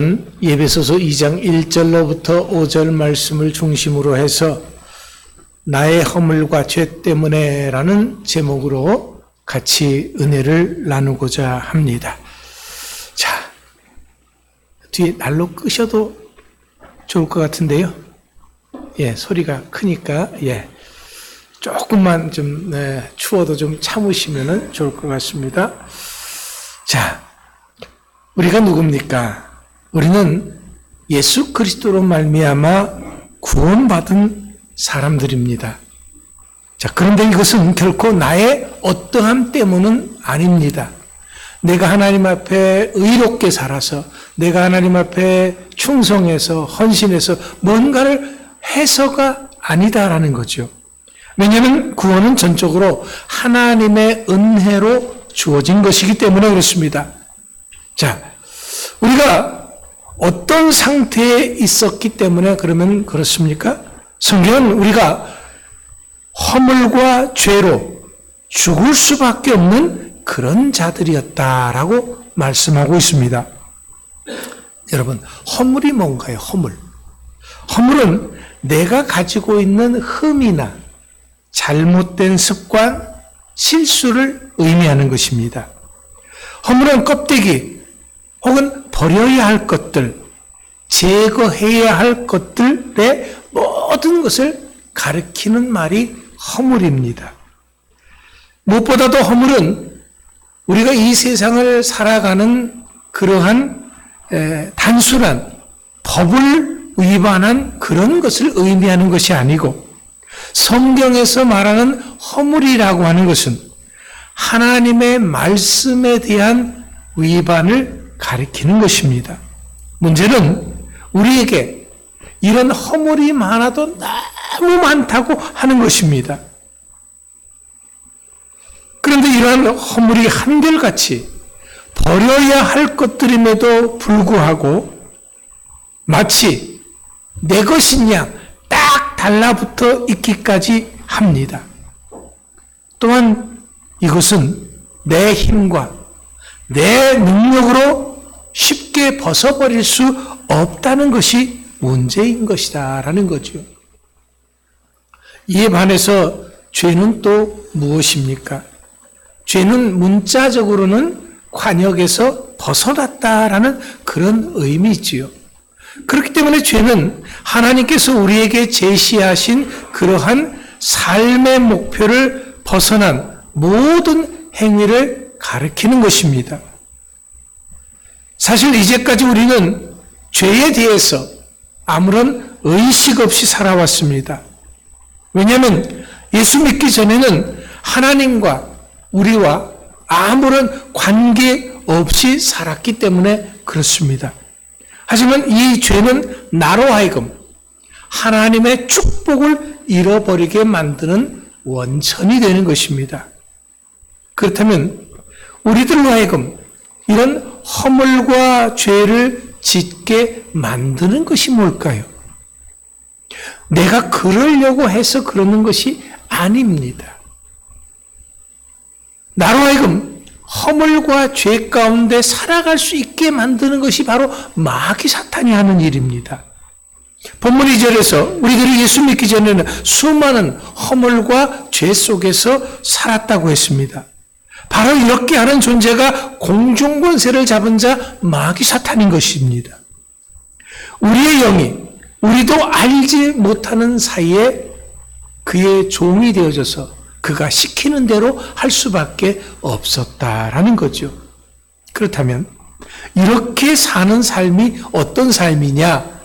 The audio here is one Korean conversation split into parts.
에베소서 2장 1절로부터 5절 말씀을 중심으로 해서 나의 허물과 죄 때문에 라는 제목으로 같이 은혜를 나누고자 합니다. 자, 뒤에 난로 끄셔도 좋을 것 같은데요. 예, 소리가 크니까, 조금만 좀, 추워도 좀 참으시면 좋을 것 같습니다. 자, 우리가 누굽니까? 우리는 예수 그리스도로 말미암아 구원받은 사람들입니다. 자, 그런데 이것은 결코 나의 어떠함 때문은 아닙니다. 내가 하나님 앞에 의롭게 살아서, 내가 하나님 앞에 충성해서, 헌신해서 뭔가를 해서가 아니다라는 거죠. 왜냐하면 구원은 전적으로 하나님의 은혜로 주어진 것이기 때문에 그렇습니다. 자, 우리가 어떤 상태에 있었기 때문에 그러면 그렇습니까? 성경은 우리가 허물과 죄로 죽을 수밖에 없는 그런 자들이었다라고 말씀하고 있습니다. 여러분, 허물이 뭔가요? 허물. 허물은 내가 가지고 있는 흠이나 잘못된 습관, 실수를 의미하는 것입니다. 허물은 껍데기 혹은 버려야 할 것들, 제거해야 할 것들의 모든 것을 가리키는 말이 허물입니다. 무엇보다도 허물은 우리가 이 세상을 살아가는 그러한 단순한 법을 위반한 그런 것을 의미하는 것이 아니고, 성경에서 말하는 허물이라고 하는 것은 하나님의 말씀에 대한 위반을 가리키는 것입니다. 문제는 우리에게 이런 허물이 많아도 너무 많다고 하는 것입니다. 그런데 이러한 허물이 한결같이 버려야 할 것들임에도 불구하고 마치 내 것인 양 딱 달라붙어 있기까지 합니다. 또한 이것은 내 힘과 내 능력으로 쉽게 벗어버릴 수 없다는 것이 문제인 것이다 라는 거죠. 이에 반해서 죄는 또 무엇입니까? 죄는 문자적으로는 관역에서 벗어났다라는 그런 의미이지요. 그렇기 때문에 죄는 하나님께서 우리에게 제시하신 그러한 삶의 목표를 벗어난 모든 행위를 가리키는 것입니다. 사실 이제까지 우리는 죄에 대해서 아무런 의식 없이 살아왔습니다. 왜냐하면 예수 믿기 전에는 하나님과 우리와 아무런 관계 없이 살았기 때문에 그렇습니다. 하지만 이 죄는 나로 하여금 하나님의 축복을 잃어버리게 만드는 원천이 되는 것입니다. 그렇다면 우리들로 하여금 이런 허물과 죄를 짓게 만드는 것이 뭘까요? 내가 그러려고 해서 그러는 것이 아닙니다. 나로 하여금 허물과 죄 가운데 살아갈 수 있게 만드는 것이 바로 마귀 사탄이 하는 일입니다. 본문 2절에서 우리들이 예수 믿기 전에는 수많은 허물과 죄 속에서 살았다고 했습니다. 바로 이렇게 하는 존재가 공중권세를 잡은 자 마귀 사탄인 것입니다. 우리의 영이 우리도 알지 못하는 사이에 그의 종이 되어져서 그가 시키는 대로 할 수밖에 없었다라는 거죠. 그렇다면 이렇게 사는 삶이 어떤 삶이냐?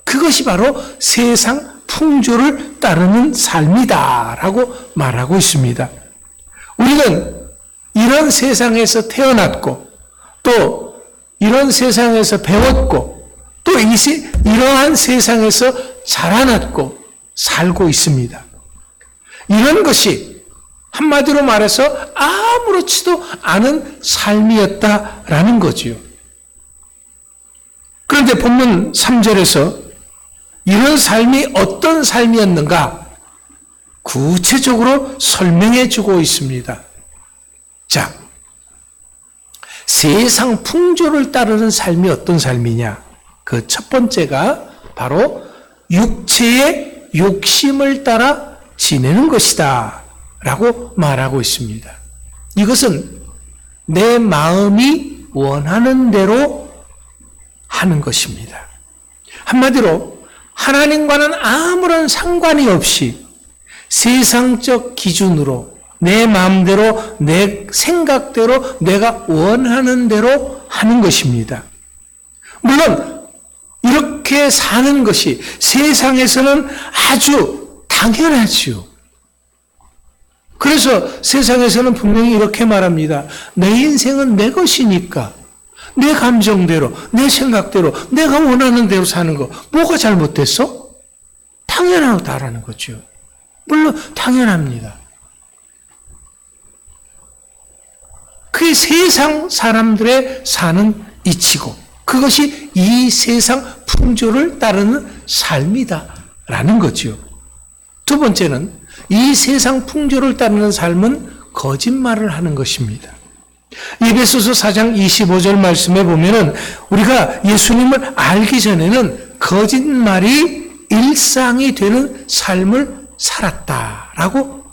그것이 바로 세상 풍조를 따르는 삶이다라고 말하고 있습니다. 우리는 이런 세상에서 태어났고 또 이런 세상에서 배웠고 또 이러한 세상에서 자라났고 살고 있습니다. 이런 것이 한마디로 말해서 아무렇지도 않은 삶이었다라는 거지요. 그런데 본문 3절에서 이런 삶이 어떤 삶이었는가 구체적으로 설명해 주고 있습니다. 자, 세상 풍조를 따르는 삶이 어떤 삶이냐? 그 첫 번째가 바로 육체의 욕심을 따라 지내는 것이다 라고 말하고 있습니다. 이것은 내 마음이 원하는 대로 하는 것입니다. 한마디로 하나님과는 아무런 상관이 없이 세상적 기준으로 내 마음대로 내 생각대로 내가 원하는 대로 하는 것입니다. 물론 이렇게 사는 것이 세상에서는 아주 당연하지요. 그래서 세상에서는 분명히 이렇게 말합니다. 내 인생은 내 것이니까 내 감정대로 내 생각대로 내가 원하는 대로 사는 거 뭐가 잘못됐어? 당연하다라는 거죠. 물론 당연합니다. 그게 세상 사람들의 사는 이치고 그것이 이 세상 풍조를 따르는 삶이다라는 거죠. 두 번째는 이 세상 풍조를 따르는 삶은 거짓말을 하는 것입니다. 에베소서 4장 25절 말씀에 보면은 우리가 예수님을 알기 전에는 거짓말이 일상이 되는 삶을 살았다라고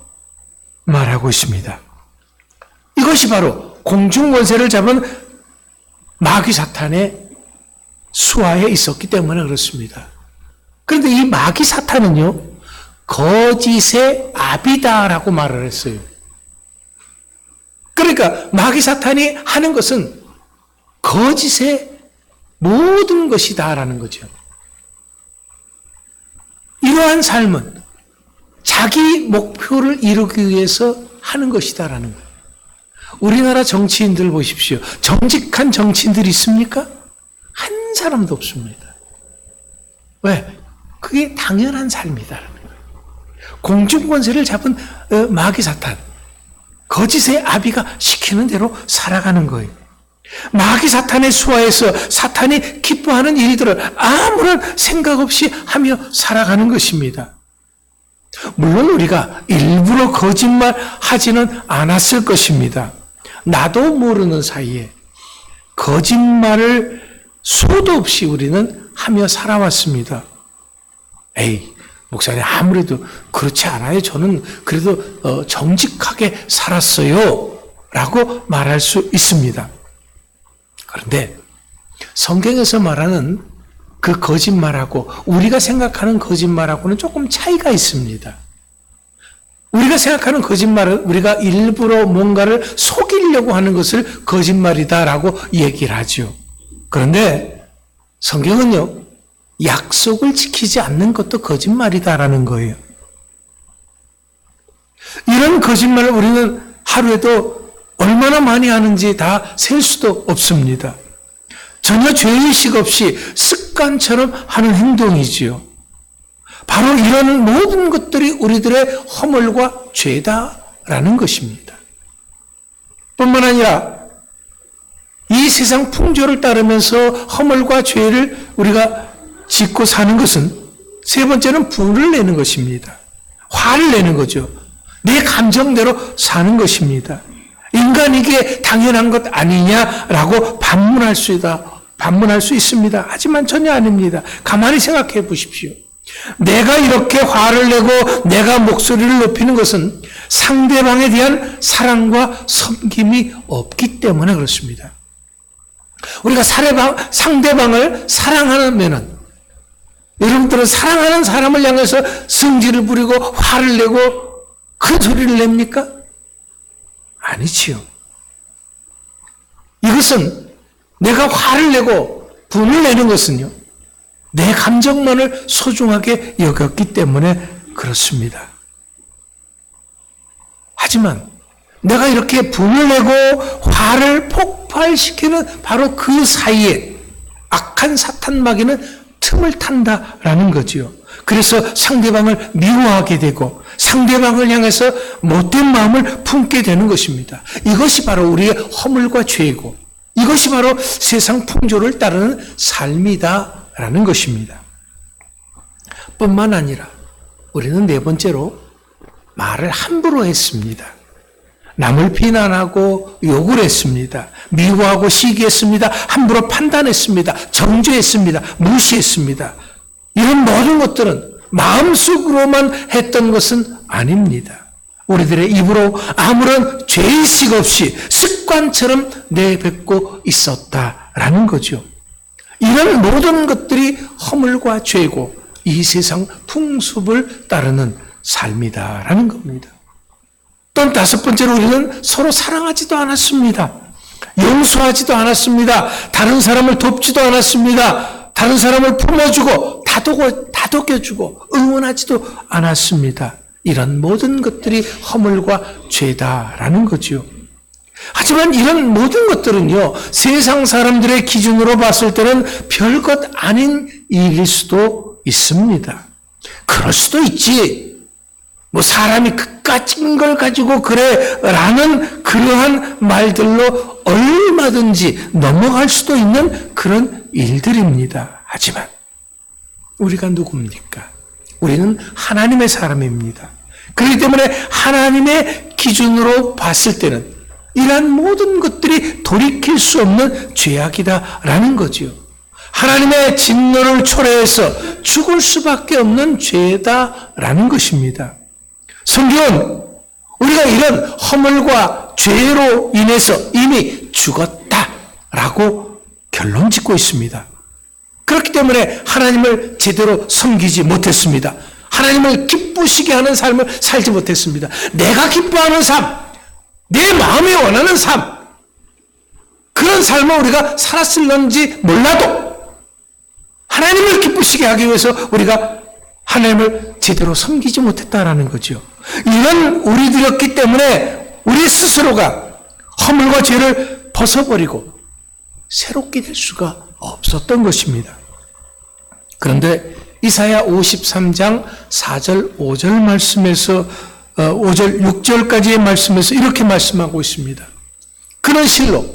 말하고 있습니다. 이것이 바로 공중권세를 잡은 마귀 사탄의 수하에 있었기 때문에 그렇습니다. 그런데 이 마귀 사탄은요, 거짓의 아비다라고 말을 했어요. 그러니까 마귀 사탄이 하는 것은 거짓의 모든 것이다라는 거죠. 이러한 삶은 자기 목표를 이루기 위해서 하는 것이다라는 거예요. 우리나라 정치인들 보십시오. 정직한 정치인들이 있습니까? 한 사람도 없습니다. 왜? 그게 당연한 삶이다라는 거예요. 공중권세를 잡은 마귀 사탄, 거짓의 아비가 시키는 대로 살아가는 거예요. 마귀 사탄의 수하에서 사탄이 기뻐하는 일들을 아무런 생각 없이 하며 살아가는 것입니다. 물론 우리가 일부러 거짓말 하지는 않았을 것입니다. 나도 모르는 사이에 거짓말을 수도 없이 우리는 하며 살아왔습니다. 에이, 목사님 아무래도 그렇지 않아요. 저는 그래도 정직하게 살았어요. 라고 말할 수 있습니다. 그런데 성경에서 말하는 그 거짓말하고 우리가 생각하는 거짓말하고는 조금 차이가 있습니다. 우리가 생각하는 거짓말은 우리가 일부러 뭔가를 속이려고 하는 것을 거짓말이다라고 얘기를 하죠. 그런데 성경은요, 약속을 지키지 않는 것도 거짓말이다라는 거예요. 이런 거짓말을 우리는 하루에도 얼마나 많이 하는지 다 셀 수도 없습니다. 전혀 죄의식 없이 습관처럼 하는 행동이지요. 바로 이런 모든 것들이 우리들의 허물과 죄다라는 것입니다. 뿐만 아니라 이 세상 풍조를 따르면서 허물과 죄를 우리가 짓고 사는 것은 세 번째는 분을 내는 것입니다. 화를 내는 거죠. 내 감정대로 사는 것입니다. 인간에게 당연한 것 아니냐라고 반문할 수 있습니다. 하지만 전혀 아닙니다. 가만히 생각해 보십시오. 내가 이렇게 화를 내고 내가 목소리를 높이는 것은 상대방에 대한 사랑과 섬김이 없기 때문에 그렇습니다. 우리가 상대방을 사랑하면은 여러분들은 사랑하는 사람을 향해서 성질을 부리고 화를 내고 큰 소리를 냅니까? 아니지요. 이것은 내가 화를 내고 분을 내는 것은요, 내 감정만을 소중하게 여겼기 때문에 그렇습니다. 하지만 내가 이렇게 분을 내고 화를 폭발시키는 바로 그 사이에 악한 사탄 마귀는 틈을 탄다라는 거지요. 그래서 상대방을 미워하게 되고 상대방을 향해서 못된 마음을 품게 되는 것입니다. 이것이 바로 우리의 허물과 죄이고 이것이 바로 세상 풍조를 따르는 삶이다라는 것입니다. 뿐만 아니라 우리는 네 번째로 말을 함부로 했습니다. 남을 비난하고 욕을 했습니다. 미워하고 시기했습니다. 함부로 판단했습니다. 정죄했습니다. 무시했습니다. 이런 모든 것들은 마음속으로만 했던 것은 아닙니다. 우리들의 입으로 아무런 죄의식 없이 습관처럼 내뱉고 있었다라는 거죠. 이런 모든 것들이 허물과 죄고 이 세상 풍습을 따르는 삶이다라는 겁니다. 또 다섯 번째로 우리는 서로 사랑하지도 않았습니다. 용서하지도 않았습니다. 다른 사람을 돕지도 않았습니다. 다른 사람을 품어주고 다독여주고 응원하지도 않았습니다. 이런 모든 것들이 허물과 죄다라는 거죠. 하지만 이런 모든 것들은요, 세상 사람들의 기준으로 봤을 때는 별것 아닌 일일 수도 있습니다. 그럴 수도 있지. 뭐 사람이 그까진 걸 가지고 그래 라는 그러한 말들로 얼마든지 넘어갈 수도 있는 그런 일들입니다. 하지만 우리가 누굽니까? 우리는 하나님의 사람입니다. 그렇기 때문에 하나님의 기준으로 봤을 때는 이러한 모든 것들이 돌이킬 수 없는 죄악이다라는 거지요. 하나님의 진노를 초래해서 죽을 수밖에 없는 죄다라는 것입니다. 성경은 우리가 이런 허물과 죄로 인해서 이미 죽었다라고 결론 짓고 있습니다. 그렇기 때문에 하나님을 제대로 섬기지 못했습니다. 하나님을 기쁘시게 하는 삶을 살지 못했습니다. 내가 기뻐하는 삶, 내 마음이 원하는 삶, 그런 삶을 우리가 살았을런지 몰라도 하나님을 기쁘시게 하기 위해서 우리가 하나님을 제대로 섬기지 못했다라는 거죠. 이런 우리들이었기 때문에 우리 스스로가 허물과 죄를 벗어버리고 새롭게 될 수가 없었던 것입니다. 그런데 이사야 53장 4절 5절 말씀에서 5절 6절까지의 말씀에서 이렇게 말씀하고 있습니다. 그는 실로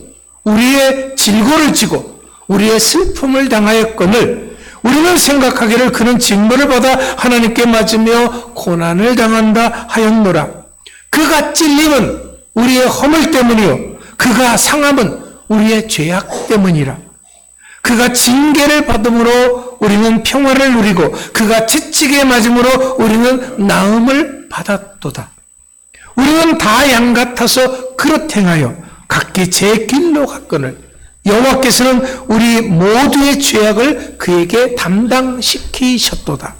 우리의 질고를 지고 우리의 슬픔을 당하였거늘 우리는 생각하기를 그는 징벌을 받아 하나님께 맞으며 고난을 당한다 하였노라. 그가 찔림은 우리의 허물 때문이요 그가 상함은 우리의 죄악 때문이라. 그가 징계를 받음으로 우리는 평화를 누리고 그가 채찍에 맞음으로 우리는 나음을 받았도다. 우리는 다 양 같아서 그릇 행하여 각기 제 길로 갔거늘 여호와께서는 우리 모두의 죄악을 그에게 담당시키셨도다.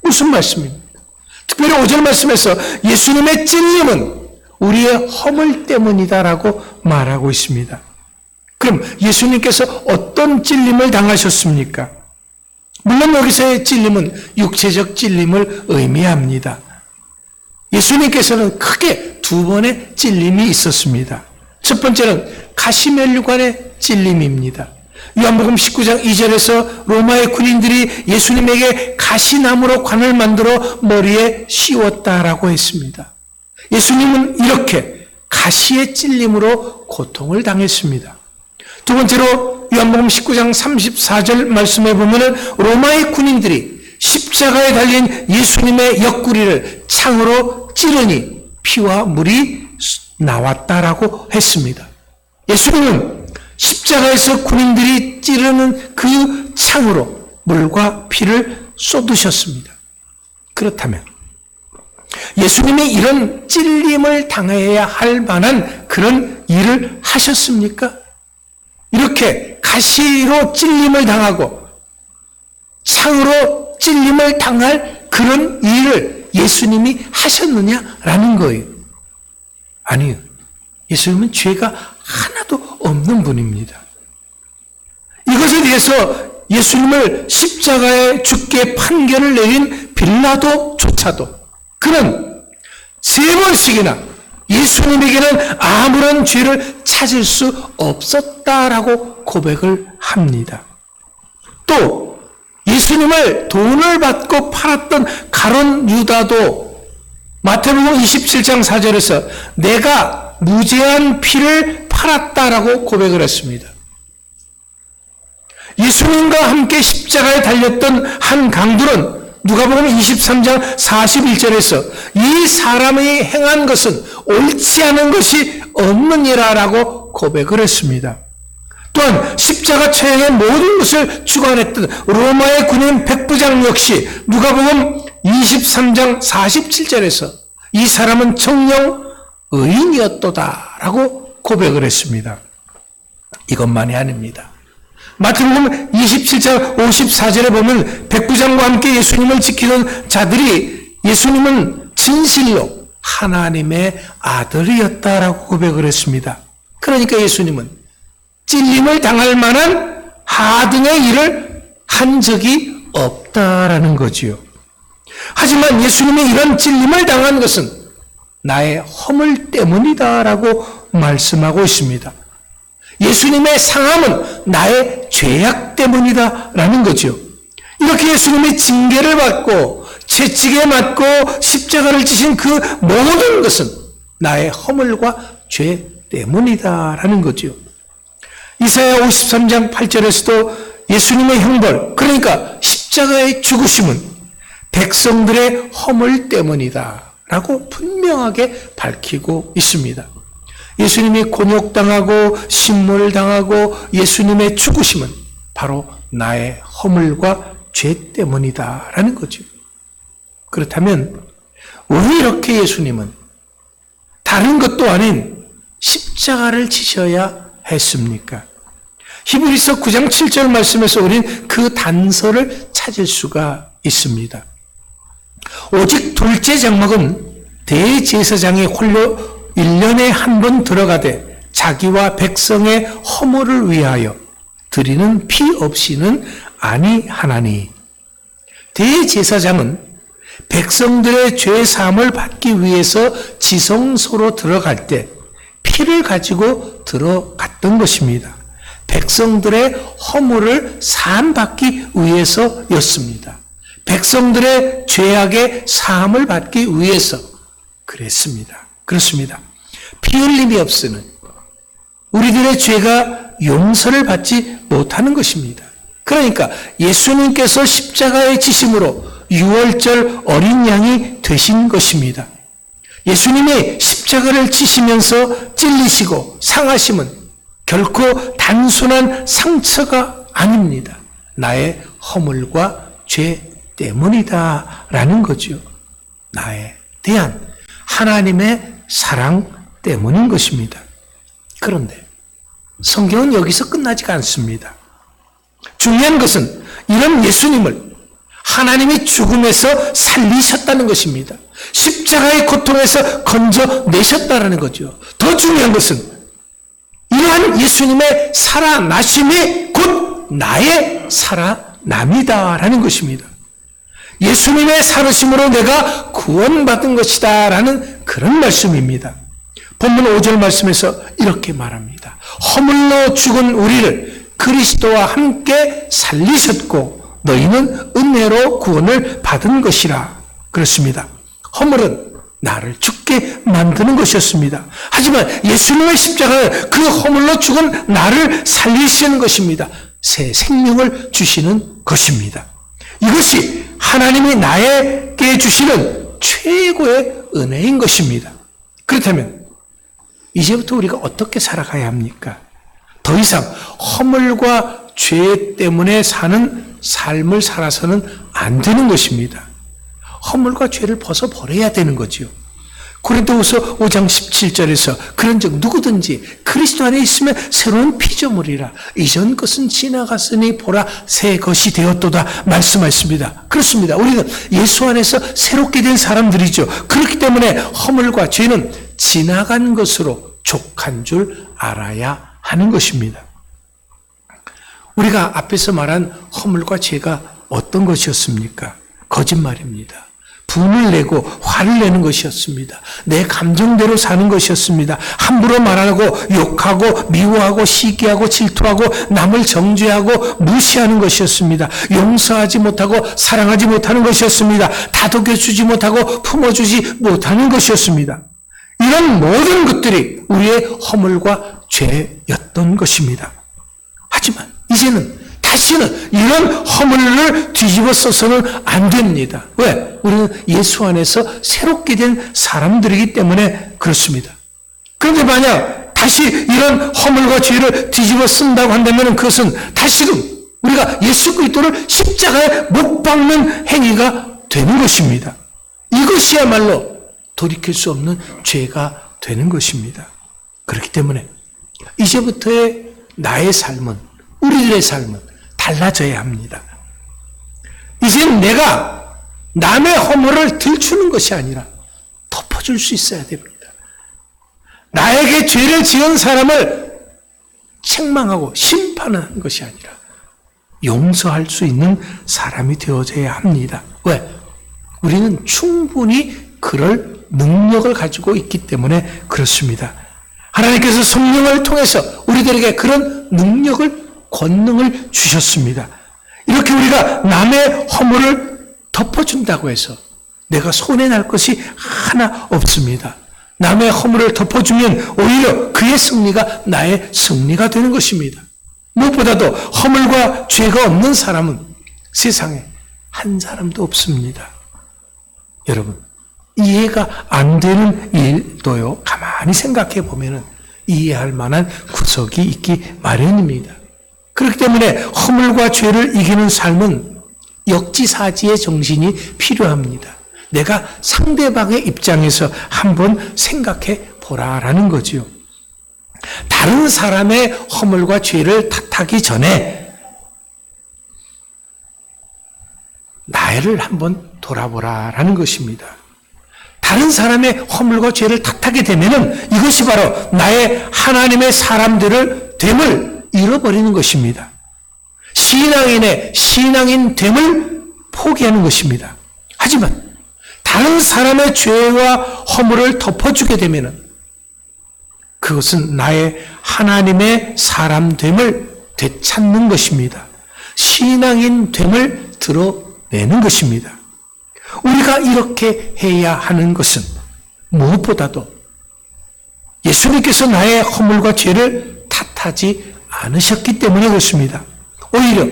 무슨 말씀입니까? 특별히 5절 말씀에서 예수님의 찔림은 우리의 허물 때문이다라고 말하고 있습니다. 그럼 예수님께서 어떤 찔림을 당하셨습니까? 물론 여기서의 찔림은 육체적 찔림을 의미합니다. 예수님께서는 크게 두 번의 찔림이 있었습니다. 첫 번째는 가시면류관의 찔림입니다. 요한복음 19장 2절에서 로마의 군인들이 예수님에게 가시나무로 관을 만들어 머리에 씌웠다라고 했습니다. 예수님은 이렇게 가시의 찔림으로 고통을 당했습니다. 두 번째로 요한복음 19장 34절 말씀에 보면 로마의 군인들이 십자가에 달린 예수님의 옆구리를 창으로 찌르니 피와 물이 나왔다라고 했습니다. 예수님은 십자가에서 군인들이 찌르는 그 창으로 물과 피를 쏟으셨습니다. 그렇다면 예수님이 이런 찔림을 당해야 할 만한 그런 일을 하셨습니까? 이렇게 가시로 찔림을 당하고 창으로 찔림을 당할 그런 일을 예수님이 하셨느냐라는 거예요. 아니요. 예수님은 죄가 하나도 없는 분입니다. 이것에 대해서 예수님을 십자가에 죽게 판결을 내린 빌라도조차도 그는 3번씩이나 예수님에게는 아무런 죄를 찾을 수 없었다라고 고백을 합니다. 또 예수님을 돈을 받고 팔았던 가룟 유다도 마태복음 27장 4절에서 내가 무죄한 피를 팔았다라고 고백을 했습니다. 예수님과 함께 십자가에 달렸던 한 강도는 누가복음 23장 41절에서 이 사람이 행한 것은 옳지 않은 것이 없느니라라고 고백을 했습니다. 또한 십자가 처형의 모든 것을 주관했던 로마의 군인 백부장 역시 누가복음 23장 47절에서 이 사람은 정녕 의인이었도다라고 고백을 했습니다. 이것만이 아닙니다. 마태복음 27장 54절에 보면 백부장과 함께 예수님을 지키던 자들이 예수님은 진실로 하나님의 아들이었다라고 고백을 했습니다. 그러니까 예수님은 찔림을 당할 만한 하등의 일을 한 적이 없다라는 거지요. 하지만 예수님이 이런 찔림을 당한 것은 나의 허물 때문이다라고 말씀하고 있습니다. 예수님의 상함은 나의 죄악 때문이다라는 거죠. 이렇게 예수님이 징계를 받고 채찍에 맞고 십자가를 지신 그 모든 것은 나의 허물과 죄 때문이다라는 거죠. 이사야 53장 8절에서도 예수님의 형벌, 그러니까 십자가의 죽으심은 백성들의 허물 때문이다 라고 분명하게 밝히고 있습니다. 예수님이 곤욕당하고 신물당하고 예수님의 죽으심은 바로 나의 허물과 죄 때문이다 라는 거죠. 그렇다면 왜 이렇게 예수님은 다른 것도 아닌 십자가를 지셔야 했습니까? 히브리서 9장 7절 말씀에서 우린 그 단서를 찾을 수가 있습니다. 오직 둘째 장막은 대제사장이 홀로 1년에 한 번 들어가되 자기와 백성의 허물을 위하여 드리는 피 없이는 아니하나니. 대제사장은 백성들의 죄 사함을 받기 위해서 지성소로 들어갈 때 피를 가지고 들어갔던 것입니다. 백성들의 허물을 사함받기 위해서였습니다. 백성들의 죄악의 사함을 받기 위해서 그랬습니다. 그렇습니다. 피 흘림이 없으면 우리들의 죄가 용서를 받지 못하는 것입니다. 그러니까 예수님께서 십자가의 지심으로 유월절 어린 양이 되신 것입니다. 예수님이 십자가를 지시면서 찔리시고 상하심은 결코 단순한 상처가 아닙니다. 나의 허물과 죄 때문이다라는 거죠. 나에 대한 하나님의 사랑 때문인 것입니다. 그런데 성경은 여기서 끝나지가 않습니다. 중요한 것은 이런 예수님을 하나님이 죽음에서 살리셨다는 것입니다. 십자가의 고통에서 건져내셨다는 거죠. 더 중요한 것은 이러한 예수님의 살아나심이 곧 나의 살아남이다라는 것입니다. 예수님의 살으심으로 내가 구원받은 것이다 라는 그런 말씀입니다. 본문 5절 말씀에서 이렇게 말합니다. 허물로 죽은 우리를 그리스도와 함께 살리셨고 너희는 은혜로 구원을 받은 것이라. 그렇습니다. 허물은 나를 죽게 만드는 것이었습니다. 하지만 예수님의 십자가는 그 허물로 죽은 나를 살리시는 것입니다. 새 생명을 주시는 것입니다. 이것이 하나님이 나에게 주시는 최고의 은혜인 것입니다. 그렇다면 이제부터 우리가 어떻게 살아가야 합니까? 더 이상 허물과 죄 때문에 사는 삶을 살아서는 안 되는 것입니다. 허물과 죄를 벗어버려야 되는 거지요. 고린도후서 5장 17절에서 그런즉 누구든지 그리스도 안에 있으면 새로운 피조물이라 이전 것은 지나갔으니 보라 새 것이 되었도다 말씀하셨습니다. 그렇습니다. 우리는 예수 안에서 새롭게 된 사람들이죠. 그렇기 때문에 허물과 죄는 지나간 것으로 족한 줄 알아야 하는 것입니다. 우리가 앞에서 말한 허물과 죄가 어떤 것이었습니까? 거짓말입니다. 분을 내고 화를 내는 것이었습니다. 내 감정대로 사는 것이었습니다. 함부로 말하고 욕하고 미워하고 시기하고 질투하고 남을 정죄하고 무시하는 것이었습니다. 용서하지 못하고 사랑하지 못하는 것이었습니다. 다독여주지 못하고 품어주지 못하는 것이었습니다. 이런 모든 것들이 우리의 허물과 죄였던 것입니다. 하지만 이제는 다 다시는 이런 허물을 뒤집어 써서는 안 됩니다. 왜? 우리는 예수 안에서 새롭게 된 사람들이기 때문에 그렇습니다. 그런데 만약 다시 이런 허물과 죄를 뒤집어 쓴다고 한다면 그것은 다시금 우리가 예수 그리스도를 십자가에 못 박는 행위가 되는 것입니다. 이것이야말로 돌이킬 수 없는 죄가 되는 것입니다. 그렇기 때문에 이제부터의 나의 삶은, 우리들의 삶은 달라져야 합니다. 이제는 내가 남의 허물을 들추는 것이 아니라 덮어줄 수 있어야 됩니다. 나에게 죄를 지은 사람을 책망하고 심판하는 것이 아니라 용서할 수 있는 사람이 되어져야 합니다. 왜? 우리는 충분히 그럴 능력을 가지고 있기 때문에 그렇습니다. 하나님께서 성령을 통해서 우리들에게 그런 능력을, 권능을 주셨습니다. 이렇게 우리가 남의 허물을 덮어준다고 해서 내가 손해날 것이 하나 없습니다. 남의 허물을 덮어주면 오히려 그의 승리가 나의 승리가 되는 것입니다. 무엇보다도 허물과 죄가 없는 사람은 세상에 한 사람도 없습니다. 여러분, 이해가 안 되는 일도요, 가만히 생각해 보면은 이해할 만한 구석이 있기 마련입니다. 그렇기 때문에 허물과 죄를 이기는 삶은 역지사지의 정신이 필요합니다. 내가 상대방의 입장에서 한번 생각해 보라라는 거지요. 다른 사람의 허물과 죄를 탓하기 전에 나를 한번 돌아보라라는 것입니다. 다른 사람의 허물과 죄를 탓하게 되면은 이것이 바로 나의 하나님의 사람들을 됨을 잃어버리는 것입니다. 신앙인의 신앙인 됨을 포기하는 것입니다. 하지만 다른 사람의 죄와 허물을 덮어주게 되면은 그것은 나의 하나님의 사람 됨을 되찾는 것입니다. 신앙인 됨을 드러내는 것입니다. 우리가 이렇게 해야 하는 것은 무엇보다도 예수님께서 나의 허물과 죄를 탓하지 않으셨기 때문에 그렇습니다. 오히려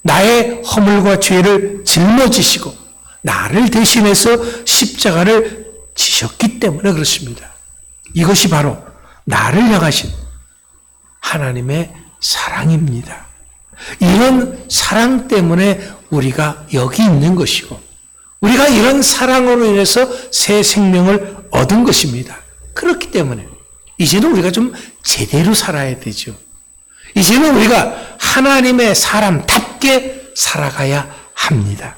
나의 허물과 죄를 짊어지시고 나를 대신해서 십자가를 지셨기 때문에 그렇습니다. 이것이 바로 나를 향하신 하나님의 사랑입니다. 이런 사랑 때문에 우리가 여기 있는 것이고 우리가 이런 사랑으로 인해서 새 생명을 얻은 것입니다. 그렇기 때문에 이제는 우리가 좀 제대로 살아야 되죠. 이제는 우리가 하나님의 사람답게 살아가야 합니다.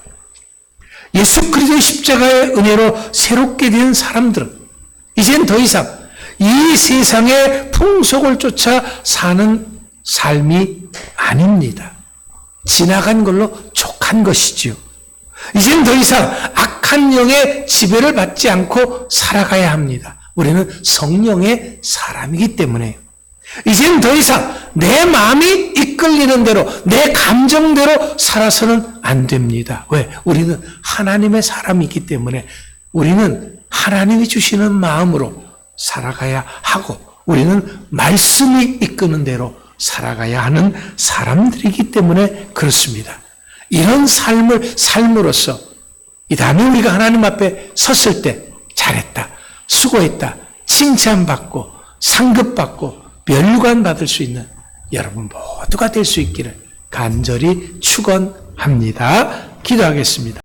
예수 그리스도의 십자가의 은혜로 새롭게 된 사람들은 이젠 더 이상 이 세상의 풍속을 쫓아 사는 삶이 아닙니다. 지나간 걸로 족한 것이지요. 이젠 더 이상 악한 영의 지배를 받지 않고 살아가야 합니다. 우리는 성령의 사람이기 때문에 이젠 더 이상 내 마음이 이끌리는 대로 내 감정대로 살아서는 안 됩니다. 왜? 우리는 하나님의 사람이기 때문에 우리는 하나님이 주시는 마음으로 살아가야 하고 우리는 말씀이 이끄는 대로 살아가야 하는 사람들이기 때문에 그렇습니다. 이런 삶을 삶으로써 이 다음에 우리가 하나님 앞에 섰을 때 잘했다, 수고했다, 칭찬받고 상급받고 멸관 받을 수 있는 여러분 모두가 될 수 있기를 간절히 축원합니다. 기도하겠습니다.